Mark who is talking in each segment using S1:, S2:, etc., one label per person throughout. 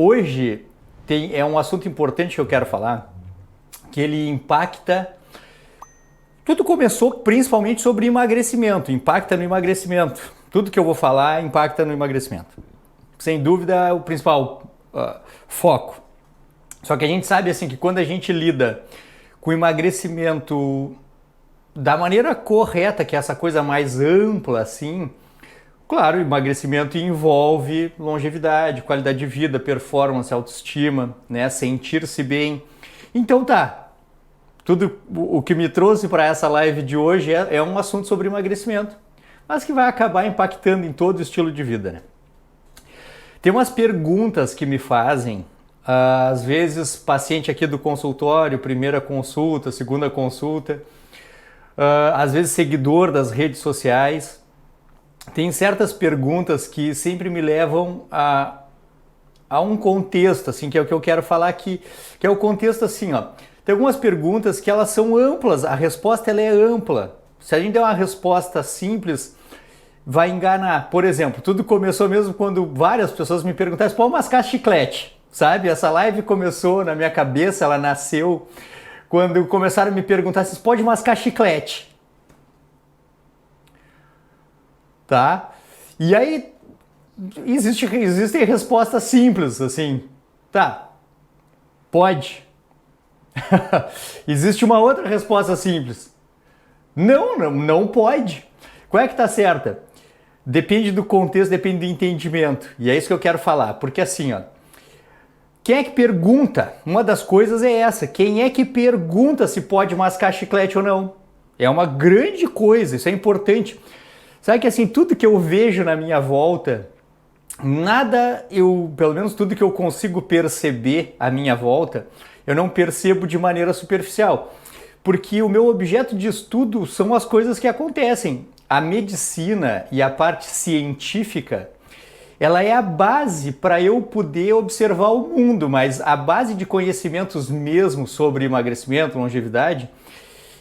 S1: hoje é um assunto importante que eu quero falar, que ele impacta... Tudo começou principalmente sobre emagrecimento, impacta no emagrecimento. Tudo que eu vou falar impacta no emagrecimento. Sem dúvida é o principal foco. Só que a gente sabe assim que quando a gente lida com emagrecimento da maneira correta, que é essa coisa mais ampla assim, claro, emagrecimento envolve longevidade, qualidade de vida, performance, autoestima, né, sentir-se bem. Então tá, tudo o que me trouxe para essa live de hoje é um assunto sobre emagrecimento, mas que vai acabar impactando em todo o estilo de vida, né? Tem umas perguntas que me fazem, às vezes paciente aqui do consultório, primeira consulta, segunda consulta, às vezes seguidor das redes sociais. Tem certas perguntas que sempre me levam a um contexto, assim, que é o que eu quero falar aqui, que é o contexto assim, ó. Tem algumas perguntas que elas são amplas, a resposta ela é ampla. Se a gente der uma resposta simples, vai enganar. Por exemplo, tudo começou mesmo quando várias pessoas me perguntaram se pode mascar chiclete, sabe? Essa live começou na minha cabeça, ela nasceu quando começaram a me perguntar se pode mascar chiclete. Tá? E aí existem respostas simples, assim, tá, pode. Existe uma outra resposta simples. Não pode. Qual é que tá certa? Depende do contexto, depende do entendimento. E é isso que eu quero falar. Porque assim, ó, quem é que pergunta? Uma das coisas é essa. Quem é que pergunta se pode mascar chiclete ou não? É uma grande coisa, isso é importante. Sabe que assim, tudo que eu vejo na minha volta, pelo menos tudo que eu consigo perceber à minha volta, eu não percebo de maneira superficial. Porque o meu objeto de estudo são as coisas que acontecem. A medicina e a parte científica, ela é a base para eu poder observar o mundo, mas a base de conhecimentos mesmo sobre emagrecimento, longevidade,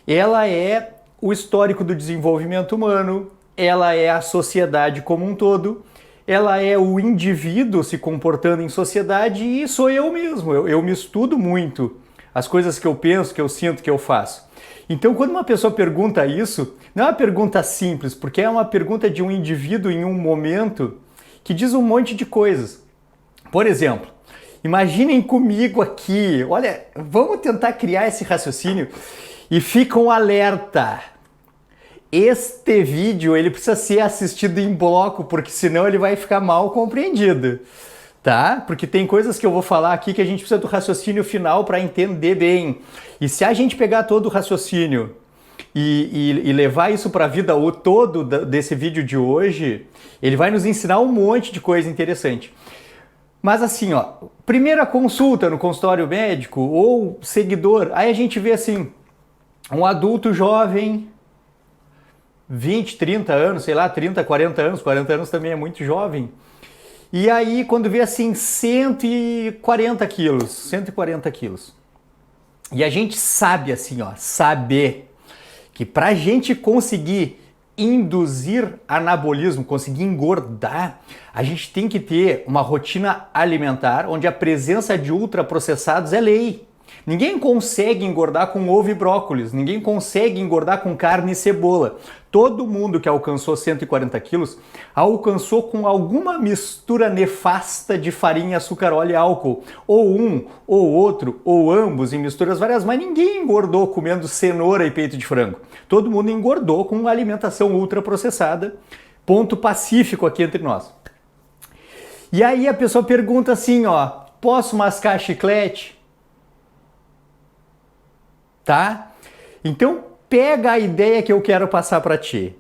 S1: ela é o histórico do desenvolvimento humano, ela é a sociedade como um todo, ela é o indivíduo se comportando em sociedade e sou eu mesmo. Eu me estudo muito, as coisas que eu penso, que eu sinto, que eu faço. Então, quando uma pessoa pergunta isso, não é uma pergunta simples, porque é uma pergunta de um indivíduo em um momento que diz um monte de coisas. Por exemplo, imaginem comigo aqui, olha, vamos tentar criar esse raciocínio e fica um alerta. Este vídeo ele precisa ser assistido em bloco, porque senão ele vai ficar mal compreendido, tá? Porque tem coisas que eu vou falar aqui que a gente precisa do raciocínio final para entender bem. E se a gente pegar todo o raciocínio e levar isso para a vida o todo desse vídeo de hoje, ele vai nos ensinar um monte de coisa interessante. Mas assim, ó, primeira consulta no consultório médico ou seguidor, aí a gente vê assim, um adulto jovem, 20, 30 anos, sei lá, 30, 40 anos também é muito jovem. E aí, quando vê assim, 140 quilos. E a gente sabe assim, ó, saber que pra gente conseguir induzir anabolismo, conseguir engordar, a gente tem que ter uma rotina alimentar onde a presença de ultraprocessados é lei. Ninguém consegue engordar com ovo e brócolis, ninguém consegue engordar com carne e cebola. Todo mundo que alcançou 140 quilos alcançou com alguma mistura nefasta de farinha, açúcar, óleo e álcool. Ou um, ou outro, ou ambos em misturas várias, mas ninguém engordou comendo cenoura e peito de frango. Todo mundo engordou com uma alimentação ultraprocessada. Ponto pacífico aqui entre nós. E aí a pessoa pergunta assim, ó, posso mascar chiclete? Tá? Então pega a ideia que eu quero passar para ti.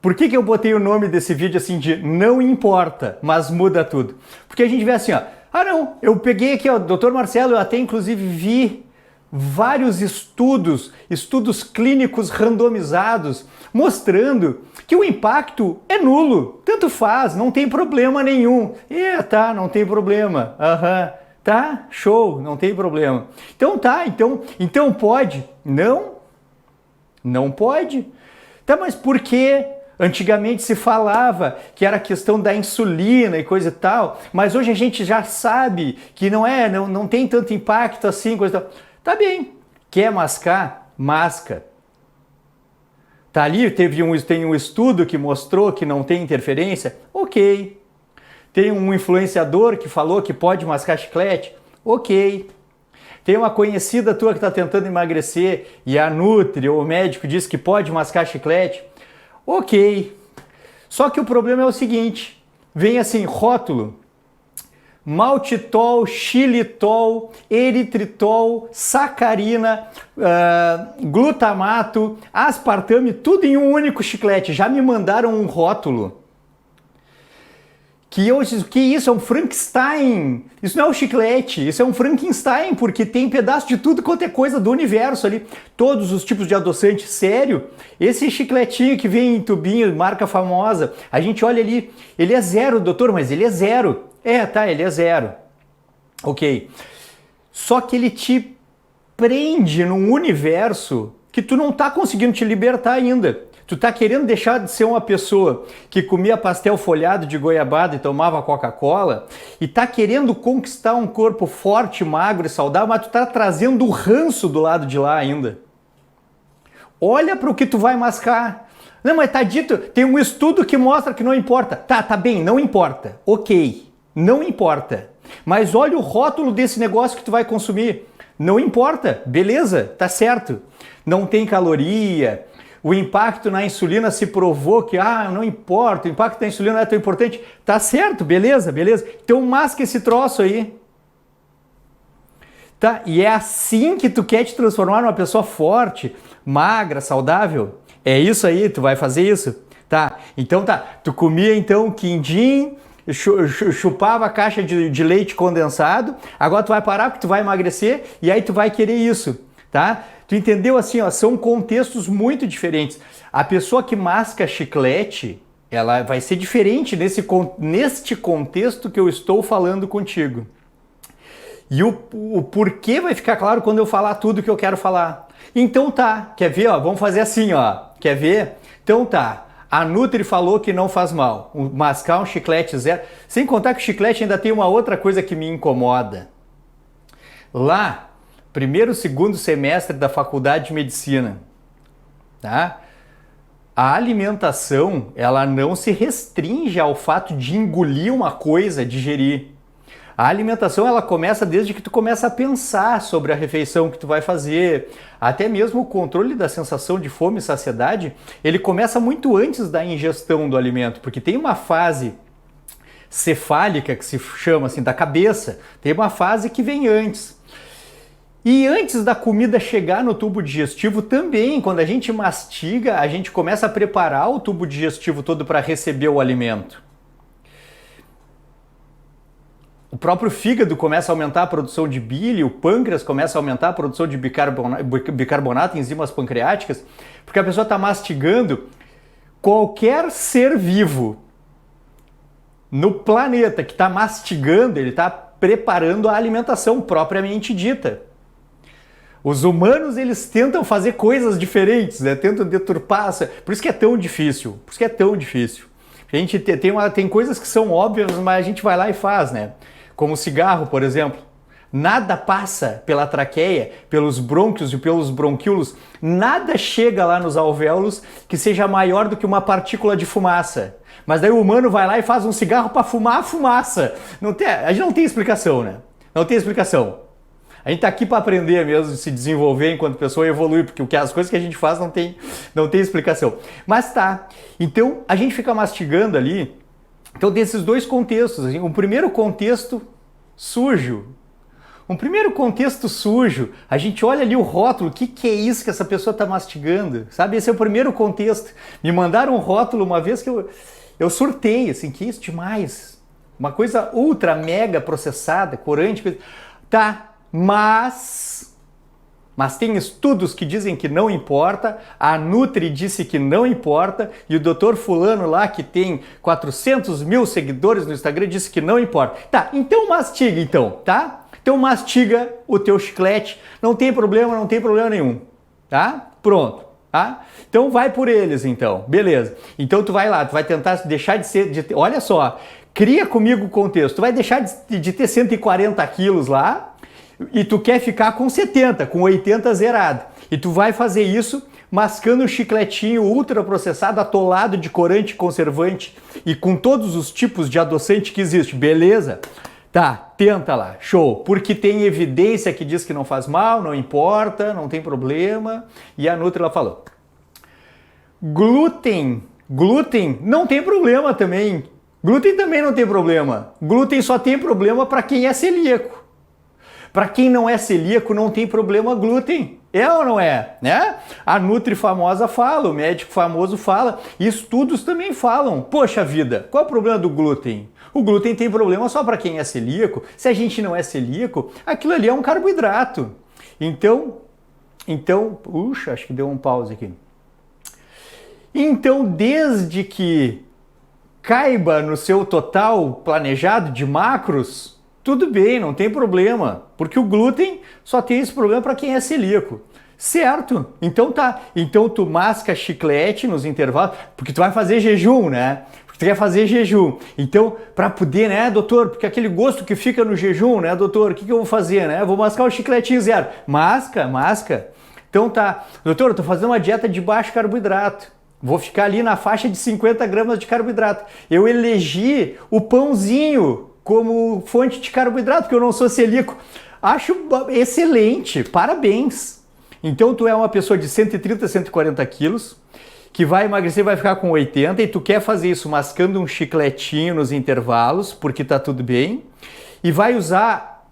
S1: Por que eu botei o nome desse vídeo assim de não importa, mas muda tudo? Porque a gente vê assim, ó, não, eu peguei aqui, ó, Dr. Marcelo, eu até inclusive vi vários estudos clínicos randomizados, mostrando que o impacto é nulo, tanto faz, não tem problema nenhum. Tá, não tem problema, tá, show, não tem problema. Então tá, então pode? Não pode. Tá, mas por quê? Antigamente se falava que era questão da insulina e coisa e tal, mas hoje a gente já sabe que não tem tanto impacto assim, coisa e tal. Tá bem, quer mascar? Masca. Tá ali, tem um estudo que mostrou que não tem interferência? Ok. Tem um influenciador que falou que pode mascar chiclete? Ok. Tem uma conhecida tua que está tentando emagrecer e a Nutri ou o médico diz que pode mascar chiclete? Ok. Só que o problema é o seguinte, vem assim, rótulo, maltitol, xilitol, eritritol, sacarina, glutamato, aspartame, tudo em um único chiclete. Já me mandaram um rótulo. Que isso é um Frankenstein, isso não é um chiclete, isso é um Frankenstein, porque tem pedaço de tudo quanto é coisa do universo ali, todos os tipos de adoçante, sério, esse chicletinho que vem em tubinho, marca famosa, a gente olha ali, ele é zero, doutor, mas ele é zero, ele é zero, ok, só que ele te prende num universo que tu não tá conseguindo te libertar ainda. Tu tá querendo deixar de ser uma pessoa que comia pastel folhado de goiabada e tomava Coca-Cola e tá querendo conquistar um corpo forte, magro e saudável, mas tu tá trazendo o ranço do lado de lá ainda. Olha para o que tu vai mascar. Não, mas tá dito, tem um estudo que mostra que não importa. Tá bem, não importa. Ok, não importa. Mas olha o rótulo desse negócio que tu vai consumir. Não importa, beleza, tá certo. Não tem caloria. O impacto na insulina se provou que, não importa, o impacto da insulina não é tão importante. Tá certo, beleza. Então masca esse troço aí. Tá? E é assim que tu quer te transformar numa pessoa forte, magra, saudável? É isso aí, tu vai fazer isso? Tá, então tá. Tu comia então quindim, chupava a caixa de leite condensado, agora tu vai parar porque tu vai emagrecer e aí tu vai querer isso, tá? Tu entendeu assim, ó, são contextos muito diferentes. A pessoa que masca chiclete, ela vai ser diferente neste contexto que eu estou falando contigo. E o porquê vai ficar claro quando eu falar tudo que eu quero falar. Então tá, quer ver? Ó, vamos fazer assim, ó. Quer ver? Então tá. A Nutri falou que não faz mal. Mascar um chiclete zero. Sem contar que o chiclete ainda tem uma outra coisa que me incomoda. Lá, primeiro, segundo semestre da faculdade de medicina, tá? A alimentação, ela não se restringe ao fato de engolir uma coisa, digerir. A alimentação, ela começa desde que tu começa a pensar sobre a refeição que tu vai fazer. Até mesmo o controle da sensação de fome e saciedade, ele começa muito antes da ingestão do alimento, porque tem uma fase cefálica, que se chama assim, da cabeça, tem uma fase que vem antes. E antes da comida chegar no tubo digestivo também, quando a gente mastiga, a gente começa a preparar o tubo digestivo todo para receber o alimento. O próprio fígado começa a aumentar a produção de bile, o pâncreas começa a aumentar a produção de bicarbonato, enzimas pancreáticas, porque a pessoa está mastigando. Qualquer ser vivo no planeta que está mastigando, ele está preparando a alimentação propriamente dita. Os humanos, eles tentam fazer coisas diferentes, né? Tentam deturpar, por isso que é tão difícil, A gente tem coisas que são óbvias, mas a gente vai lá e faz, né? Como o cigarro, por exemplo. Nada passa pela traqueia, pelos brônquios e pelos bronquíolos, nada chega lá nos alvéolos que seja maior do que uma partícula de fumaça. Mas daí o humano vai lá e faz um cigarro para fumar a fumaça. A gente não tem explicação, né? Não tem explicação. A gente tá aqui para aprender mesmo, se desenvolver enquanto pessoa e evoluir, porque as coisas que a gente faz não tem explicação. Mas tá, então a gente fica mastigando ali, então desses dois contextos, assim, um primeiro contexto sujo, a gente olha ali o rótulo, o que é isso que essa pessoa tá mastigando, sabe? Esse é o primeiro contexto. Me mandaram um rótulo uma vez que eu surtei, assim, que isso demais, uma coisa ultra mega processada, corante, tá. Mas tem estudos que dizem que não importa, a Nutri disse que não importa e o Dr. Fulano lá, que tem 400 mil seguidores no Instagram, disse que não importa. Tá, então mastiga então, tá? Então mastiga o teu chiclete, não tem problema nenhum, tá? Pronto. Tá? Então vai por eles então, beleza. Então tu vai lá, tu vai tentar deixar de ser, olha só, cria comigo o contexto, tu vai deixar de ter 140 quilos lá e tu quer ficar com 70, com 80 zerado. E tu vai fazer isso mascando um chicletinho ultraprocessado, atolado de corante conservante e com todos os tipos de adoçante que existe, beleza? Tá, tenta lá, show, porque tem evidência que diz que não faz mal, não importa, não tem problema. E a Nutri ela falou, glúten não tem problema também. Glúten também não tem problema. Glúten só tem problema para quem é celíaco. Para quem não é celíaco não tem problema glúten. É ou não é? Né? A Nutri famosa fala, o médico famoso fala, e estudos também falam. Poxa vida, qual é o problema do glúten? O glúten tem problema só para quem é celíaco. Se a gente não é celíaco, aquilo ali é um carboidrato. Então, puxa, acho que deu um pause aqui. Então, desde que caiba no seu total planejado de macros, tudo bem, não tem problema, porque o glúten só tem esse problema para quem é celíaco. Certo? Então tá. Então tu masca chiclete nos intervalos, porque tu vai fazer jejum, né? Tu quer fazer jejum. Então, para poder, né, doutor, porque aquele gosto que fica no jejum, né, doutor, o que eu vou fazer, né? Eu vou mascar o chicletinho zero. Masca. Então tá. Doutor, eu tô fazendo uma dieta de baixo carboidrato. Vou ficar ali na faixa de 50 gramas de carboidrato. Eu elegi o pãozinho como fonte de carboidrato, porque eu não sou celíaco. Acho excelente. Parabéns. Então tu é uma pessoa de 130, 140 quilos, que vai emagrecer, vai ficar com 80 e tu quer fazer isso mascando um chicletinho nos intervalos, porque tá tudo bem, e vai usar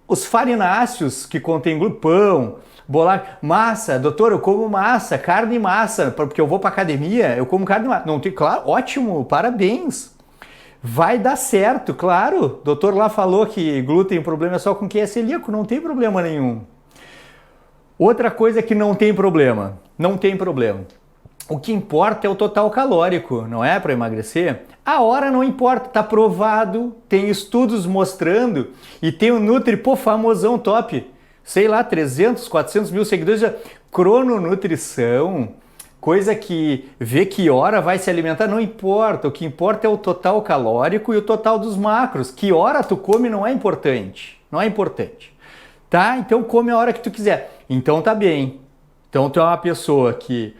S1: os farináceos que contém glúten, bolacha, massa, doutor, eu como massa, carne e massa, porque eu vou pra academia, eu como carne e massa. Não tem, claro, ótimo, parabéns. Vai dar certo, claro. O doutor lá falou que glúten, o problema é só com quem é celíaco, não tem problema nenhum. Outra coisa que não tem problema. O que importa é o total calórico, não é, para emagrecer? A hora não importa, tá provado, tem estudos mostrando e tem o Nutri, famosão top, sei lá, 300, 400 mil seguidores, crononutrição, coisa que vê que hora vai se alimentar, não importa, o que importa é o total calórico e o total dos macros, que hora tu come não é importante, tá? Então come a hora que tu quiser, então tá bem, então tu é uma pessoa que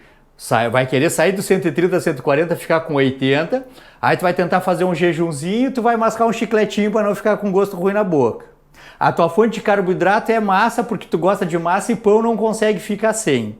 S1: vai querer sair dos 130 a 140, ficar com 80, aí tu vai tentar fazer um jejumzinho, tu vai mascar um chicletinho para não ficar com gosto ruim na boca. A tua fonte de carboidrato é massa, porque tu gosta de massa e pão não consegue ficar sem.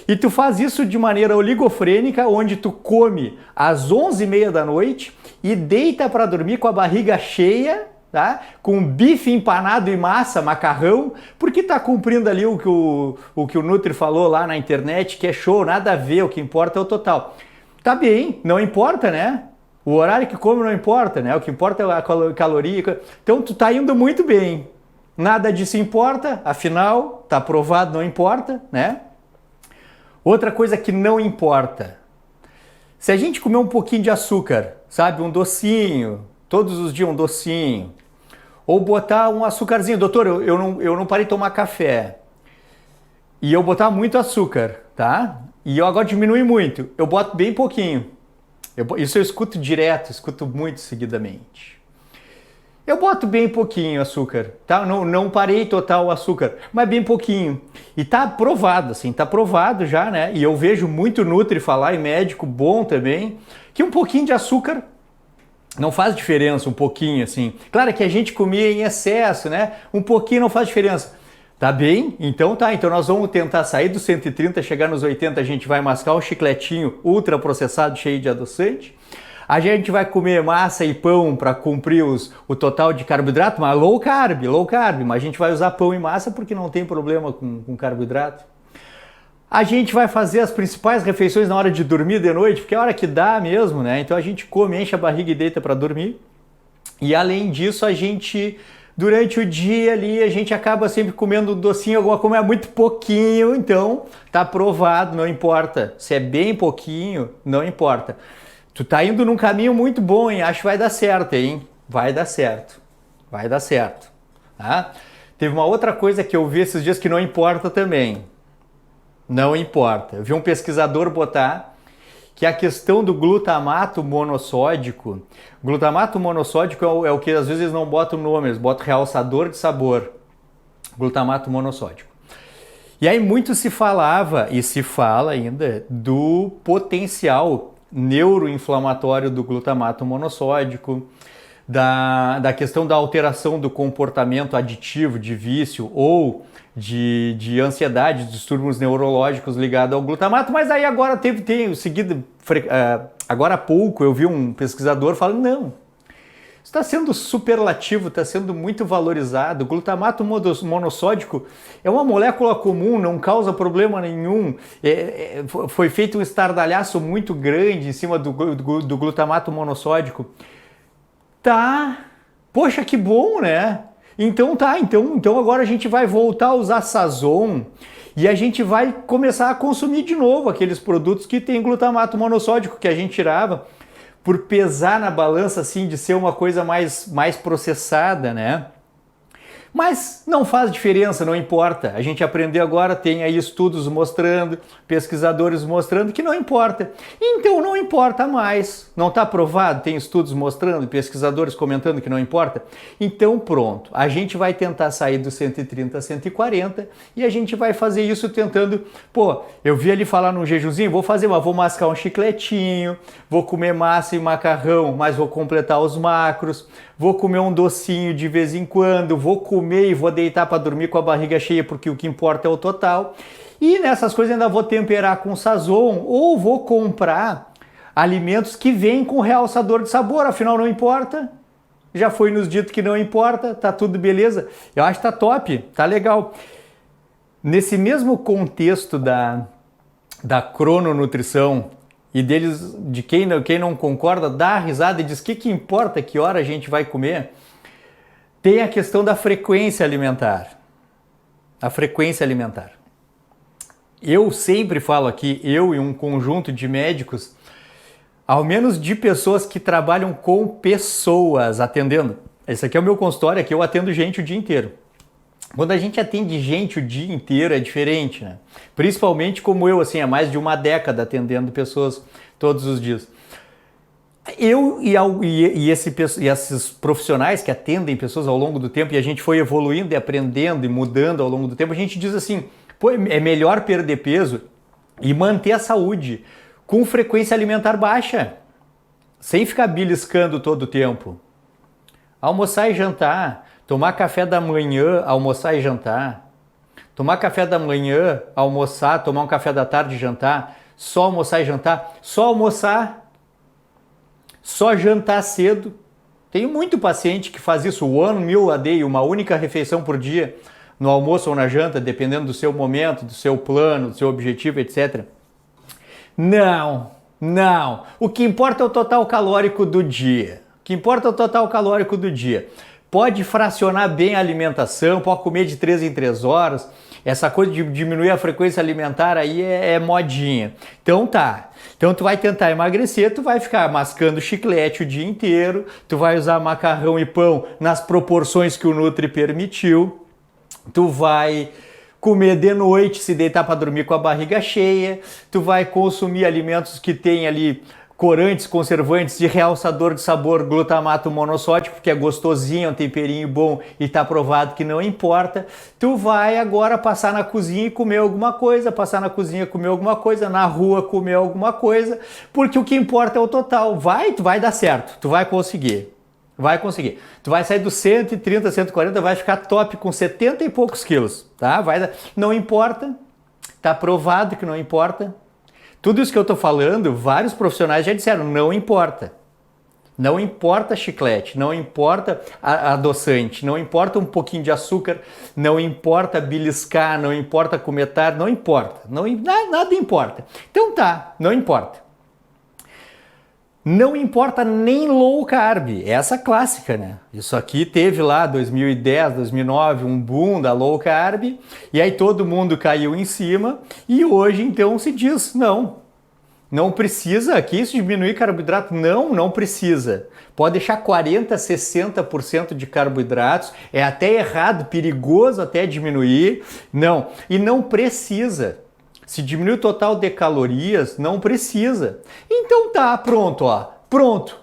S1: E tu faz isso de maneira oligofrênica, onde tu come às 11h30 da noite e deita para dormir com a barriga cheia, tá? Com bife empanado e massa, macarrão, porque tá cumprindo ali o que o Nutri falou lá na internet, que é show, nada a ver, o que importa é o total. Tá bem, não importa, né? O horário que come não importa, né? O que importa é a caloria. Então tu tá indo muito bem. Nada disso importa, afinal, tá provado, não importa, né? Outra coisa que não importa. Se a gente comer um pouquinho de açúcar, sabe? Um docinho, todos os dias um docinho, ou botar um açúcarzinho. Doutor, eu não parei de tomar café. E eu botar muito açúcar, tá? E eu agora diminui muito. Eu boto bem pouquinho. Isso eu escuto direto, escuto muito seguidamente. Eu boto bem pouquinho açúcar, tá? Não parei total o açúcar, mas bem pouquinho. E tá provado, assim, tá provado já, né? E eu vejo muito Nutri falar, e médico bom também, que um pouquinho de açúcar não faz diferença, um pouquinho, assim. Claro que a gente comia em excesso, né? Um pouquinho não faz diferença. Tá bem? Então tá. Então nós vamos tentar sair dos 130, chegar nos 80, a gente vai mascar um chicletinho ultraprocessado, cheio de adoçante. A gente vai comer massa e pão para cumprir o total de carboidrato, mas low carb. Mas a gente vai usar pão e massa porque não tem problema com carboidrato. A gente vai fazer as principais refeições na hora de dormir de noite, porque é a hora que dá mesmo, né? Então a gente come, enche a barriga e deita para dormir. E além disso, a gente, durante o dia ali, a gente acaba sempre comendo um docinho, alguma coisa, é muito pouquinho, então tá provado, não importa. Se é bem pouquinho, não importa. Tu tá indo num caminho muito bom, hein? Acho que vai dar certo, hein? Vai dar certo. Tá? Teve uma outra coisa que eu vi esses dias que não importa também. Não importa. Eu vi um pesquisador botar que a questão do glutamato monossódico é o que às vezes eles não botam o nome, eles botam realçador de sabor. Glutamato monossódico. E aí muito se falava, e se fala ainda, do potencial neuroinflamatório do glutamato monossódico, da questão da alteração do comportamento aditivo de vício ou de ansiedade, distúrbios neurológicos ligados ao glutamato, mas aí agora agora há pouco eu vi um pesquisador falando, não, está sendo superlativo, está sendo muito valorizado. O glutamato monossódico é uma molécula comum, não causa problema nenhum. Foi feito um estardalhaço muito grande em cima do glutamato monossódico. Tá, poxa, que bom, né? Então agora a gente vai voltar a usar Sazon e a gente vai começar a consumir de novo aqueles produtos que tem glutamato monossódico que a gente tirava por pesar na balança, assim, de ser uma coisa mais processada, né? Mas não faz diferença, não importa. A gente aprendeu agora, tem aí estudos mostrando, pesquisadores mostrando que não importa. Então não importa mais. Não está provado? Tem estudos mostrando, pesquisadores comentando que não importa? Então pronto, a gente vai tentar sair do 130 a 140 e a gente vai fazer isso tentando... Pô, eu vi ali falar num jejumzinho, vou mascar um chicletinho, vou comer massa e macarrão, mas vou completar os macros, vou comer um docinho de vez em quando, vou comer e vou deitar para dormir com a barriga cheia, porque o que importa é o total. E nessas coisas ainda vou temperar com Sazon ou vou comprar alimentos que vêm com realçador de sabor, afinal não importa. Já foi nos dito que não importa, tá tudo beleza. Eu acho que tá top, tá legal. Nesse mesmo contexto da crononutrição, e deles, de quem não concorda, dá a risada e diz que importa que hora a gente vai comer, tem a questão da frequência alimentar. A frequência alimentar. Eu sempre falo aqui, eu e um conjunto de médicos, ao menos de pessoas que trabalham com pessoas atendendo. Esse aqui é o meu consultório, aqui eu atendo gente o dia inteiro. Quando a gente atende gente o dia inteiro é diferente, né? Principalmente como eu, assim, há mais de uma década atendendo pessoas todos os dias. Eu e esses profissionais que atendem pessoas ao longo do tempo, e a gente foi evoluindo e aprendendo e mudando ao longo do tempo, a gente diz assim, pô, é melhor perder peso e manter a saúde com frequência alimentar baixa, sem ficar beliscando todo o tempo. Almoçar e jantar. Tomar café da manhã, almoçar e jantar. Tomar café da manhã, almoçar, tomar um café da tarde e jantar. Só almoçar e jantar. Só almoçar. Só jantar cedo. Tenho muito paciente que faz isso, one meal a day, uma única refeição por dia, no almoço ou na janta, dependendo do seu momento, do seu plano, do seu objetivo, etc. Não. O que importa é o total calórico do dia. Pode fracionar bem a alimentação, pode comer de 3 em 3 horas. Essa coisa de diminuir a frequência alimentar aí é modinha. Então tá. Então tu vai tentar emagrecer, tu vai ficar mascando chiclete o dia inteiro, tu vai usar macarrão e pão nas proporções que o Nutri permitiu, tu vai comer de noite, se deitar para dormir com a barriga cheia, tu vai consumir alimentos que tem ali corantes, conservantes de realçador de sabor, glutamato monossódico, que é gostosinho, é um temperinho bom e está provado que não importa. Tu vai agora passar na cozinha e comer alguma coisa, na rua comer alguma coisa, porque o que importa é o total. Tu vai dar certo, tu vai conseguir. Tu vai sair dos 130, 140, vai ficar top com 70 e poucos quilos, tá? Não importa, tá provado que não importa. Tudo isso que eu estou falando, vários profissionais já disseram, não importa. Não importa chiclete, não importa adoçante, não importa um pouquinho de açúcar, não importa beliscar, não importa comer tarde, não importa. Nada importa. Então tá, não importa. Não importa nem low carb, essa clássica, né? Isso aqui teve lá 2010, 2009, um boom da low carb, e aí todo mundo caiu em cima, e hoje então se diz, não precisa, que isso diminuir carboidrato? Não precisa. Pode deixar 40%, 60% de carboidratos, é até errado, perigoso até diminuir, e não precisa. Se diminuir o total de calorias, não precisa. Então tá, pronto, ó. Pronto.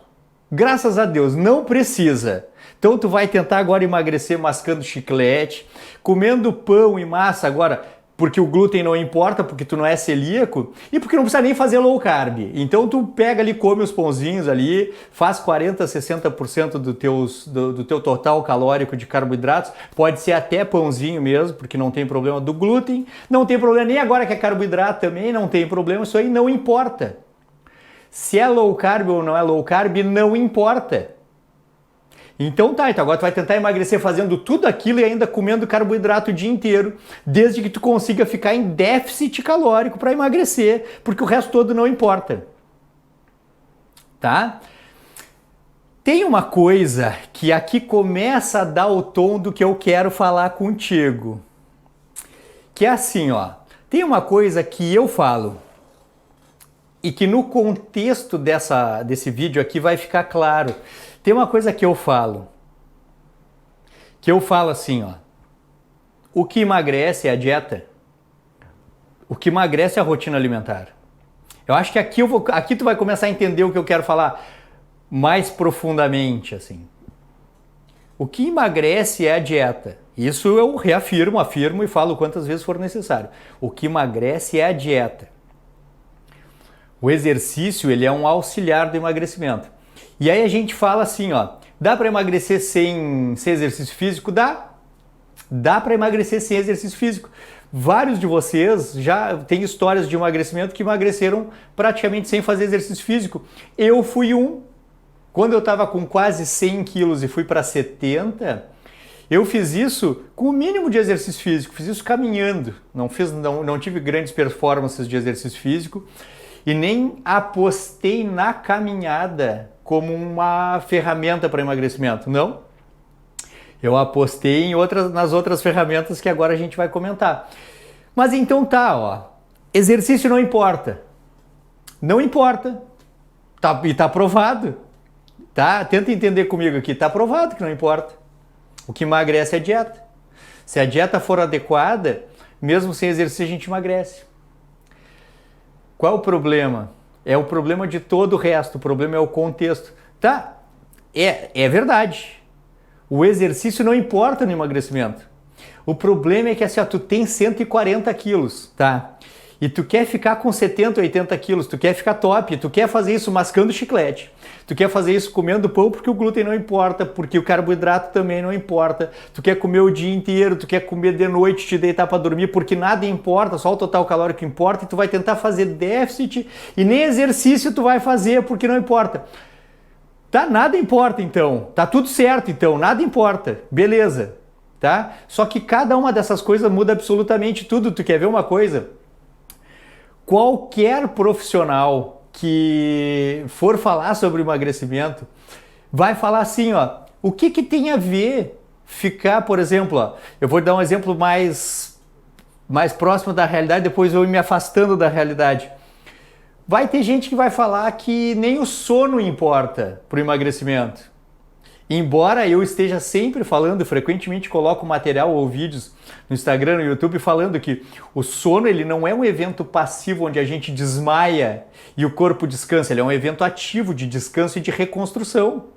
S1: Graças a Deus, não precisa. Então tu vai tentar agora emagrecer mascando chiclete, comendo pão e massa agora, porque o glúten não importa, porque tu não é celíaco e porque não precisa nem fazer low carb. Então tu pega ali, come os pãozinhos ali, faz 40, 60% do teu total calórico de carboidratos, pode ser até pãozinho mesmo, porque não tem problema do glúten, não tem problema nem agora que é carboidrato também, não tem problema, isso aí não importa. Se é low carb ou não é low carb, não importa. Então tá, então agora tu vai tentar emagrecer fazendo tudo aquilo e ainda comendo carboidrato o dia inteiro, desde que tu consiga ficar em déficit calórico para emagrecer, porque o resto todo não importa. Tá? Tem uma coisa que aqui começa a dar o tom do que eu quero falar contigo. Que é assim, ó. Tem uma coisa que eu falo e que no contexto desse vídeo aqui vai ficar claro. Tem uma coisa que eu falo assim, ó. O que emagrece é a dieta. O que emagrece é a rotina alimentar. Eu acho que aqui tu vai começar a entender o que eu quero falar mais profundamente, assim. O que emagrece é a dieta. Isso eu afirmo e falo quantas vezes for necessário. O que emagrece é a dieta. O exercício, ele é um auxiliar do emagrecimento. E aí a gente fala assim, ó, dá para emagrecer sem exercício físico? Dá para emagrecer sem exercício físico. Vários de vocês já têm histórias de emagrecimento que emagreceram praticamente sem fazer exercício físico. Eu fui um. Quando eu estava com quase 100 quilos e fui para 70, eu fiz isso com o mínimo de exercício físico, fiz isso caminhando. Não tive grandes performances de exercício físico e nem apostei na caminhada como uma ferramenta para emagrecimento, não. Eu apostei nas outras ferramentas que agora a gente vai comentar. Mas então tá, ó. Exercício não importa. Não importa. E tá provado. Tá? Tenta entender comigo aqui. Tá provado que não importa. O que emagrece é a dieta. Se a dieta for adequada, mesmo sem exercício a gente emagrece. Qual é o problema? É o problema de todo o resto, o problema é o contexto. Tá, é verdade. O exercício não importa no emagrecimento. O problema é que assim, ó, tu tem 140 quilos, tá? E tu quer ficar com 70, 80 quilos, tu quer ficar top, tu quer fazer isso mascando chiclete, tu quer fazer isso comendo pão porque o glúten não importa, porque o carboidrato também não importa, tu quer comer o dia inteiro, tu quer comer de noite, te deitar para dormir porque nada importa, só o total calórico importa e tu vai tentar fazer déficit e nem exercício tu vai fazer porque não importa. Tá, nada importa então, tá tudo certo então, nada importa, beleza, tá? Só que cada uma dessas coisas muda absolutamente tudo, tu quer ver uma coisa? Qualquer profissional que for falar sobre emagrecimento vai falar assim, ó, o que tem a ver ficar, por exemplo, ó, eu vou dar um exemplo mais próximo da realidade, depois eu vou me afastando da realidade. Vai ter gente que vai falar que nem o sono importa para o emagrecimento. Embora eu esteja sempre falando, frequentemente coloco material ou vídeos no Instagram, no YouTube, falando que o sono ele não é um evento passivo onde a gente desmaia e o corpo descansa, ele é um evento ativo de descanso e de reconstrução.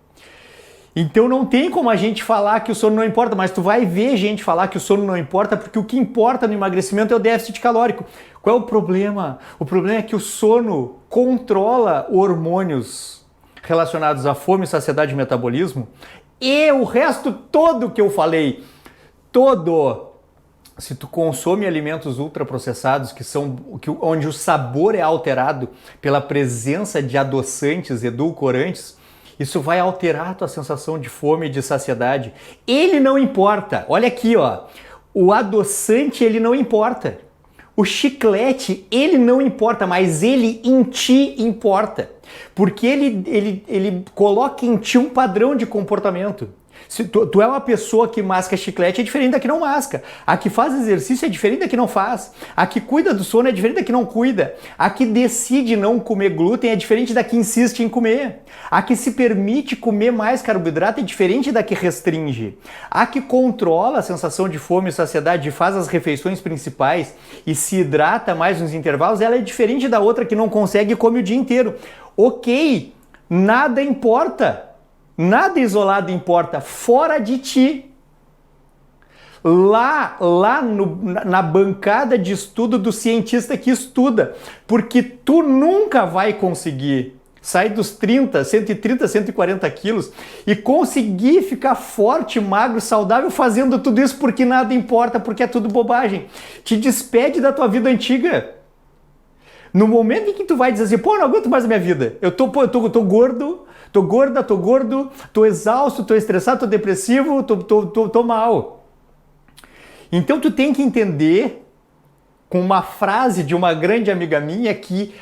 S1: Então não tem como a gente falar que o sono não importa, mas tu vai ver gente falar que o sono não importa, porque o que importa no emagrecimento é o déficit calórico. Qual é o problema? O problema é que o sono controla hormônios relacionados à fome, saciedade e metabolismo, e o resto todo que eu falei, se tu consome alimentos ultraprocessados, onde o sabor é alterado pela presença de adoçantes, edulcorantes, isso vai alterar a tua sensação de fome e de saciedade. Ele não importa. Olha aqui, ó. O adoçante, ele não importa. O chiclete, ele não importa, mas ele em ti importa. Porque ele coloca em ti um padrão de comportamento. Se tu é uma pessoa que masca chiclete, é diferente da que não masca. A que faz exercício é diferente da que não faz. A que cuida do sono é diferente da que não cuida. A que decide não comer glúten é diferente da que insiste em comer. A que se permite comer mais carboidrato é diferente da que restringe. A que controla a sensação de fome e saciedade, faz as refeições principais e se hidrata mais nos intervalos, ela é diferente da outra que não consegue e come o dia inteiro. Ok, nada importa. Nada isolado importa, fora de ti. Lá na bancada de estudo do cientista que estuda, porque tu nunca vai conseguir sair dos 130, 140 quilos e conseguir ficar forte, magro, saudável fazendo tudo isso porque nada importa, porque é tudo bobagem. Te despede da tua vida antiga. No momento em que tu vai dizer assim, pô, não aguento mais a minha vida, eu tô gordo, tô gorda, tô gordo, tô exausto, tô estressado, tô depressivo, tô mal. Então tu tem que entender, com uma frase de uma grande amiga minha, que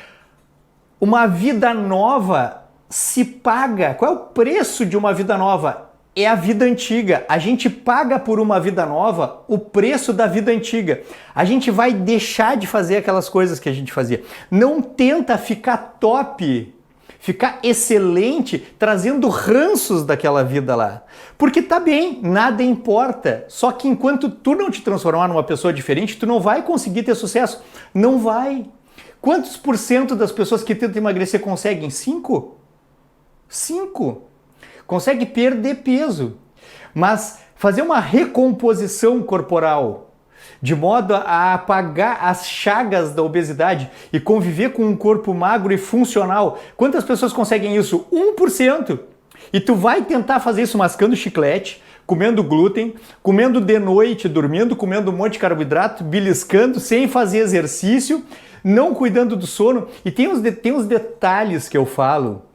S1: uma vida nova se paga. Qual é o preço de uma vida nova? É a vida antiga. A gente paga por uma vida nova o preço da vida antiga. A gente vai deixar de fazer aquelas coisas que a gente fazia. Não tenta ficar top, ficar excelente, trazendo ranços daquela vida lá. Porque tá bem, nada importa. Só que enquanto tu não te transformar numa pessoa diferente, tu não vai conseguir ter sucesso. Não vai. Quantos por cento das pessoas que tentam emagrecer conseguem? 5? 5. Consegue perder peso. Mas fazer uma recomposição corporal, de modo a apagar as chagas da obesidade e conviver com um corpo magro e funcional. Quantas pessoas conseguem isso? 1%. E tu vai tentar fazer isso mascando chiclete, comendo glúten, comendo de noite, dormindo, comendo um monte de carboidrato, beliscando, sem fazer exercício, não cuidando do sono. E tem uns detalhes que eu falo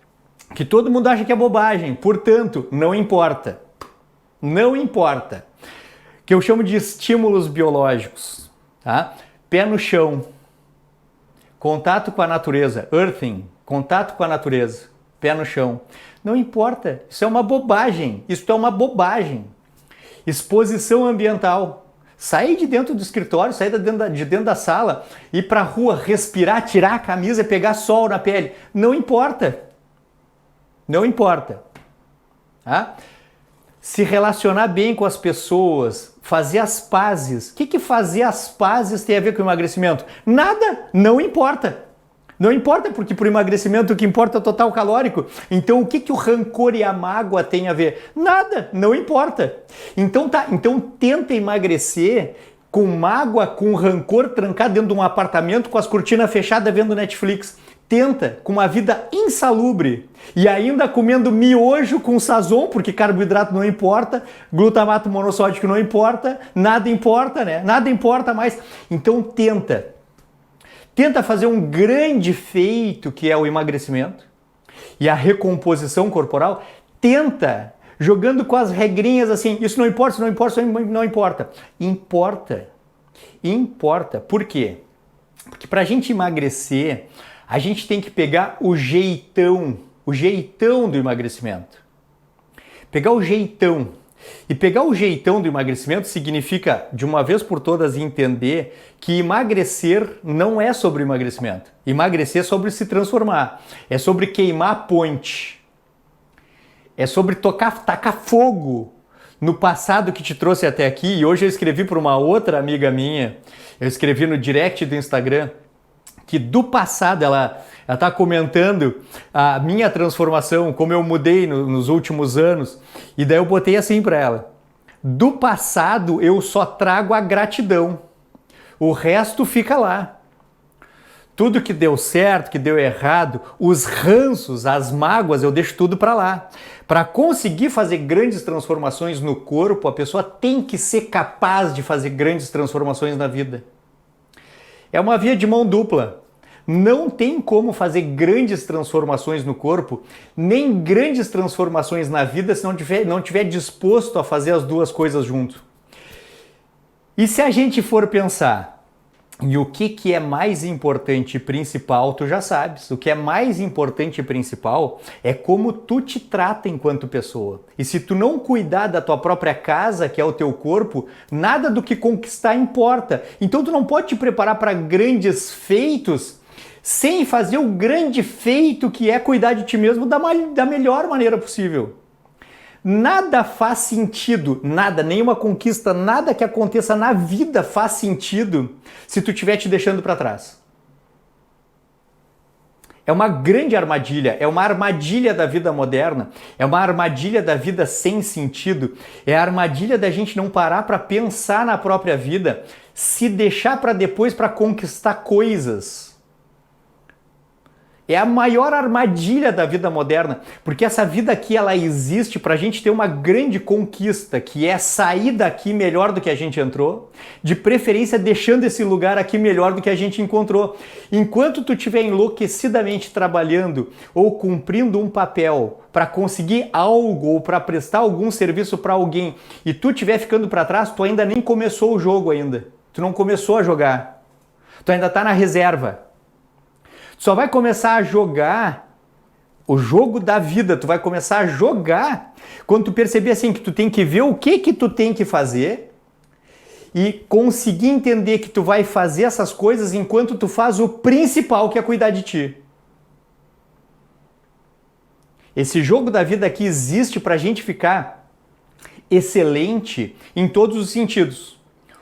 S1: que todo mundo acha que é bobagem. Portanto, não importa. Não importa. Que eu chamo de estímulos biológicos, tá? Pé no chão, contato com a natureza, earthing, contato com a natureza, pé no chão. Não importa, isso é uma bobagem, isso é uma bobagem. Exposição ambiental, sair de dentro do escritório, sair de dentro da sala, ir para a rua, respirar, tirar a camisa e pegar sol na pele. Não importa, não importa, tá? Se relacionar bem com as pessoas, fazer as pazes. O que fazer as pazes tem a ver com emagrecimento? Nada, não importa. Não importa, porque por emagrecimento o que importa é o total calórico. Então o que o rancor e a mágoa têm a ver? Nada, não importa. Então tenta emagrecer com mágoa, com rancor, trancado dentro de um apartamento com as cortinas fechadas vendo Netflix. Tenta com uma vida insalubre e ainda comendo miojo com sazon, porque carboidrato não importa, glutamato monossódico não importa, nada importa, né? Nada importa mais. Então tenta fazer um grande feito que é o emagrecimento e a recomposição corporal. Tenta, jogando com as regrinhas assim, isso não importa, isso não importa, isso não importa. Importa. Importa. Por quê? Porque pra gente emagrecer, a gente tem que pegar o jeitão do emagrecimento. Pegar o jeitão. E pegar o jeitão do emagrecimento significa, de uma vez por todas, entender que emagrecer não é sobre emagrecimento. Emagrecer é sobre se transformar. É sobre queimar a ponte. É sobre tacar fogo no passado que te trouxe até aqui. E hoje eu escrevi para uma outra amiga minha, eu escrevi no direct do Instagram, que do passado ela está comentando a minha transformação, como eu mudei nos últimos anos, e daí eu botei assim para ela: do passado eu só trago a gratidão, o resto fica lá. Tudo que deu certo, que deu errado, os ranços, as mágoas, eu deixo tudo para lá. Para conseguir fazer grandes transformações no corpo, a pessoa tem que ser capaz de fazer grandes transformações na vida. É uma via de mão dupla. Não tem como fazer grandes transformações no corpo, nem grandes transformações na vida, se não tiver disposto a fazer as duas coisas junto. E se a gente for pensar, E o que é mais importante e principal, tu já sabes. O que é mais importante e principal é como tu te trata enquanto pessoa. E se tu não cuidar da tua própria casa, que é o teu corpo, nada do que conquistar importa. Então tu não pode te preparar para grandes feitos sem fazer o grande feito que é cuidar de ti mesmo da melhor maneira possível. Nada faz sentido, nada, nenhuma conquista, nada que aconteça na vida faz sentido se tu estiver te deixando para trás. É uma grande armadilha, é uma armadilha da vida moderna, é uma armadilha da vida sem sentido, é a armadilha da gente não parar para pensar na própria vida, se deixar para depois para conquistar coisas. É a maior armadilha da vida moderna, porque essa vida aqui ela existe para a gente ter uma grande conquista, que é sair daqui melhor do que a gente entrou, de preferência deixando esse lugar aqui melhor do que a gente encontrou. Enquanto tu estiver enlouquecidamente trabalhando ou cumprindo um papel para conseguir algo ou para prestar algum serviço para alguém e tu estiver ficando para trás, tu ainda nem começou o jogo ainda. Tu não começou a jogar. Tu ainda está na reserva. Só vai começar a jogar o jogo da vida, tu vai começar a jogar quando tu perceber assim que tu tem que ver o que tu tem que fazer e conseguir entender que tu vai fazer essas coisas enquanto tu faz o principal, que é cuidar de ti. Esse jogo da vida aqui existe pra gente ficar excelente em todos os sentidos.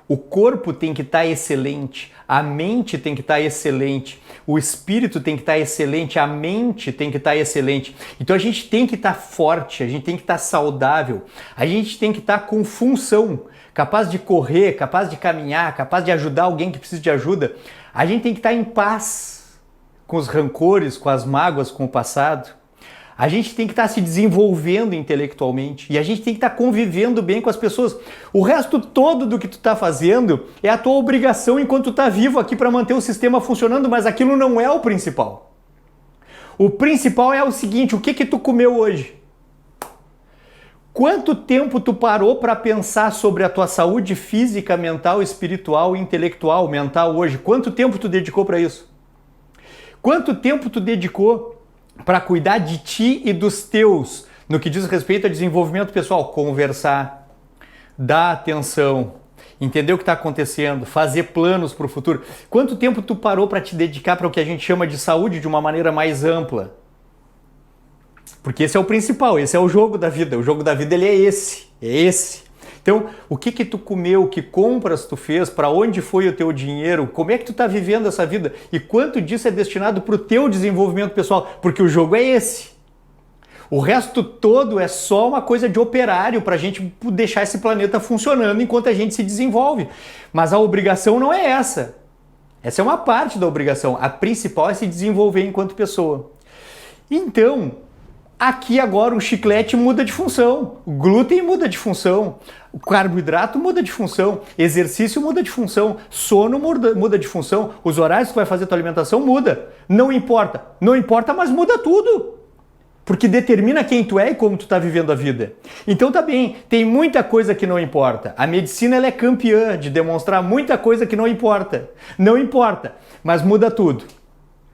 S1: O corpo tem que estar excelente, a mente tem que estar excelente, o espírito tem que estar excelente, a mente tem que estar excelente. Então a gente tem que estar forte, a gente tem que estar saudável, a gente tem que estar com função, capaz de correr, capaz de caminhar, capaz de ajudar alguém que precisa de ajuda. A gente tem que estar em paz com os rancores, com as mágoas, com o passado. A gente tem que estar se desenvolvendo intelectualmente e a gente tem que estar convivendo bem com as pessoas. O resto todo do que tu está fazendo é a tua obrigação enquanto tu está vivo aqui para manter o sistema funcionando, mas aquilo não é o principal. O principal é o seguinte, o que tu comeu hoje? Quanto tempo tu parou para pensar sobre a tua saúde física, mental, espiritual, intelectual, mental hoje? Quanto tempo tu dedicou para isso? Quanto tempo tu dedicou para cuidar de ti e dos teus, no que diz respeito a desenvolvimento pessoal? Conversar, dar atenção, entender o que está acontecendo, fazer planos para o futuro. Quanto tempo tu parou para te dedicar para o que a gente chama de saúde de uma maneira mais ampla? Porque esse é o principal, esse é o jogo da vida. O jogo da vida ele é esse. Então, o que tu comeu, que compras tu fez, para onde foi o teu dinheiro, como é que tu está vivendo essa vida e quanto disso é destinado para o teu desenvolvimento pessoal, porque o jogo é esse. O resto todo é só uma coisa de operário para a gente deixar esse planeta funcionando enquanto a gente se desenvolve. Mas a obrigação não é essa. Essa é uma parte da obrigação. A principal é se desenvolver enquanto pessoa. Então, aqui agora o chiclete muda de função, o glúten muda de função, o carboidrato muda de função, exercício muda de função, sono muda de função, os horários que tu vai fazer a tua alimentação muda. Não importa, mas muda tudo. Porque determina quem tu é e como tu tá vivendo a vida. Então tá bem, tem muita coisa que não importa. A medicina ela é campeã de demonstrar muita coisa que não importa. Não importa, mas muda tudo.